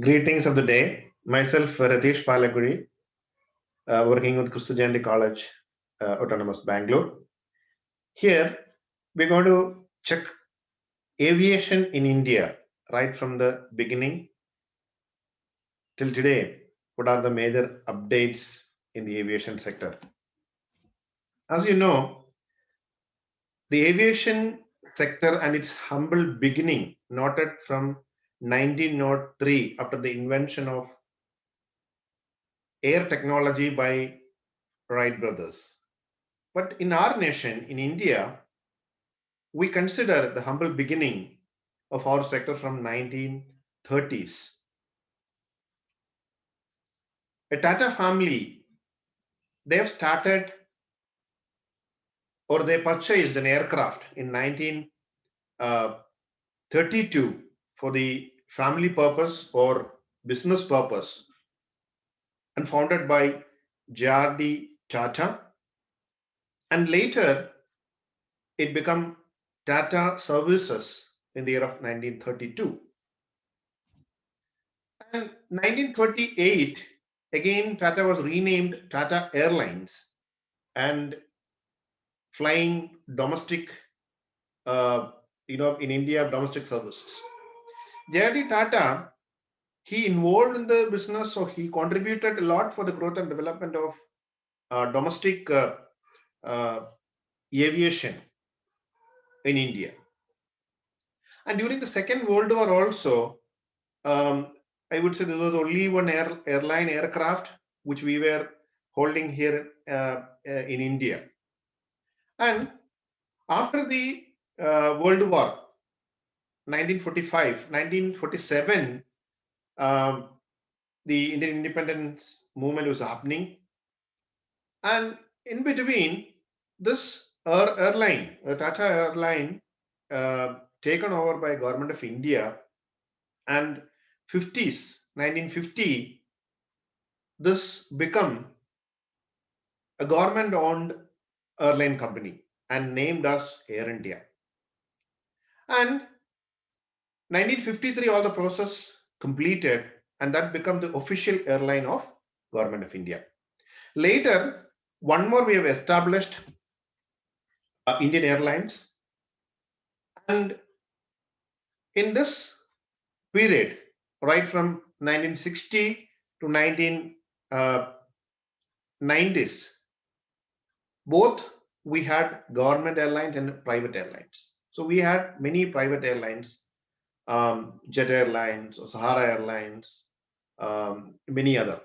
Greetings of the day. Myself, Ratish Palaguri, working with Christianity College, Autonomous Bangalore. Here, we're going to check aviation in India right from the beginning till today. What are the major updates in the aviation sector? As you know, the aviation sector and its humble beginning noted from 1903 after the invention of air technology by Wright brothers. But in our nation, in India, we consider the humble beginning of our sector from 1930s. A Tata family, they have started or they purchased an aircraft in 1932 for the family purpose or business purpose and founded by J.R.D. Tata. And later, it became Tata Services in the year of 1932. And 1928, again, Tata was renamed Tata Airlines and flying domestic, in India, domestic services. J.R.D. Tata, he involved in the business, so he contributed a lot for the growth and development of domestic uh, aviation in India. And during the Second World War also, um, I would say there was only one airline aircraft which we were holding here in India. And after the World War, 1945, 1947, um, the Indian independence movement was happening. And in between, this airline, Tata airline, taken over by government of India, and 50s, 1950, this become a government-owned airline company and named as Air India. And 1953, all the process completed, and that became the official airline of Government of India. Later, one more we have established Indian Airlines, and in this period, right from 1960 to 1990s, both we had government airlines and private airlines. So we had many private airlines, Jet Airlines or Sahara Airlines, many other.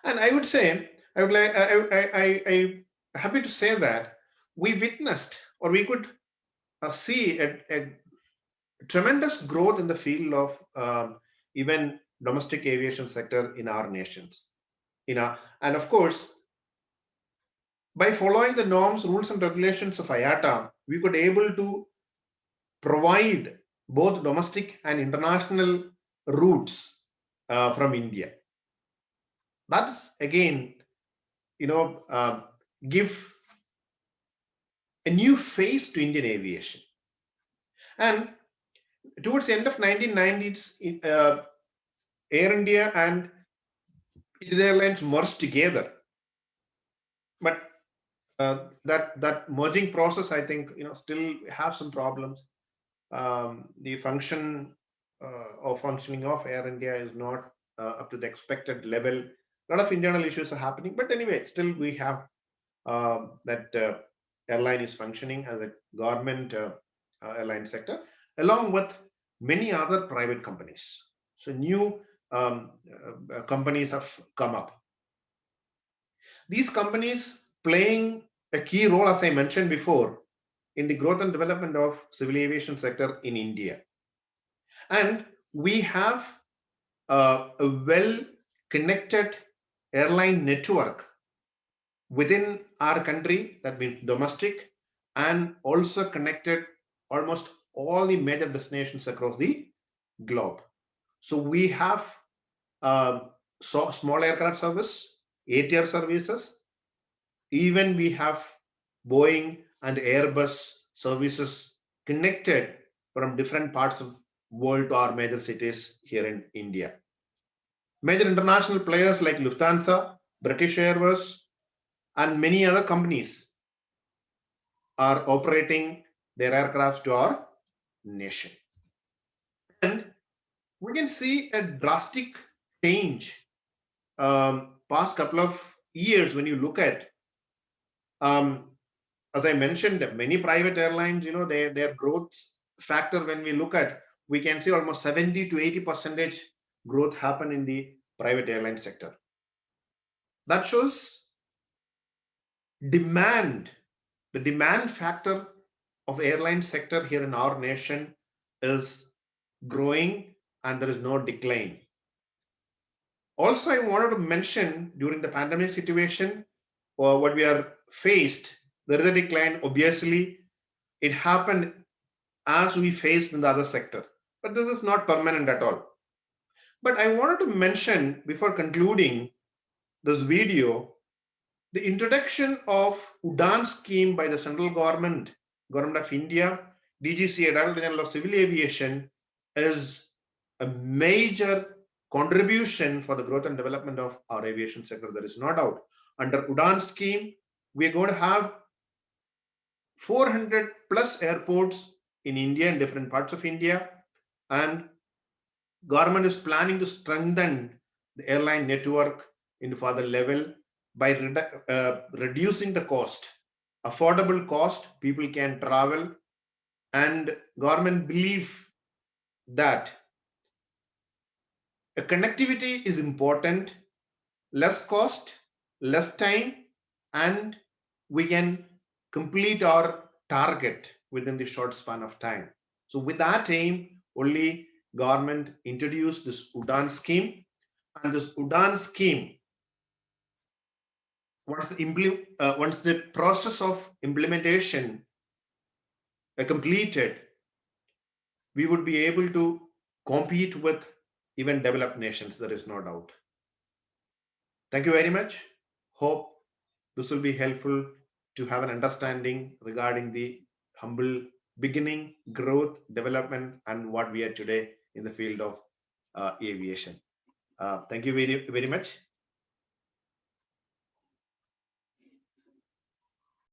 And I would say, I would like, I happy to say that we witnessed or we could see a tremendous growth in the field of even domestic aviation sector in our nations. And of course, by following the norms, rules, and regulations of IATA, we could able to provide both domestic and international routes from India. That's again, give a new face to Indian aviation. And towards the end of 1990s, Air India and Indian Airlines merged together. But that merging process, I think, still have some problems. The functioning of Air India is not up to the expected level. A lot of internal issues are happening, but anyway, still we have that airline is functioning as a government airline sector, along with many other private companies. So new companies have come up. These companies playing a key role, as I mentioned before, in the growth and development of civil aviation sector in India. And we have a well-connected airline network within our country, that means domestic, and also connected almost all the major destinations across the globe. So we have small aircraft service, ATR services, even we have Boeing and Airbus services connected from different parts of world to our major cities here in India. Major international players like Lufthansa, British Airways, and many other companies are operating their aircraft to our nation. And we can see a drastic change past couple of years when you look at, um, as I mentioned, many private airlines, their growth factor, when we look at, we can see almost 70 to 80% growth happen in the private airline sector. That shows demand, the demand factor of airline sector here in our nation is growing and there is no decline. Also, I wanted to mention during the pandemic situation or what we are faced, there is a decline. Obviously, it happened as we faced in the other sector, but this is not permanent at all. But I wanted to mention before concluding this video, the introduction of UDAN scheme by the central government of India, DGCA, Director General of Civil Aviation, is a major contribution for the growth and development of our aviation sector. There is no doubt. Under UDAN scheme, we are going to have 400 plus airports in India, in different parts of India, and government is planning to strengthen the airline network in further level by reducing the cost, affordable cost, people can travel, and government believe that a connectivity is important, less cost, less time, and we can complete our target within the short span of time. So with that aim, only government introduced this UDAN scheme, and this UDAN scheme, once the process of implementation completed, we would be able to compete with even developed nations. There is no doubt. Thank you very much. Hope this will be helpful to have an understanding regarding the humble beginning, growth, development, and what we are today in the field of aviation. Thank you very, very much.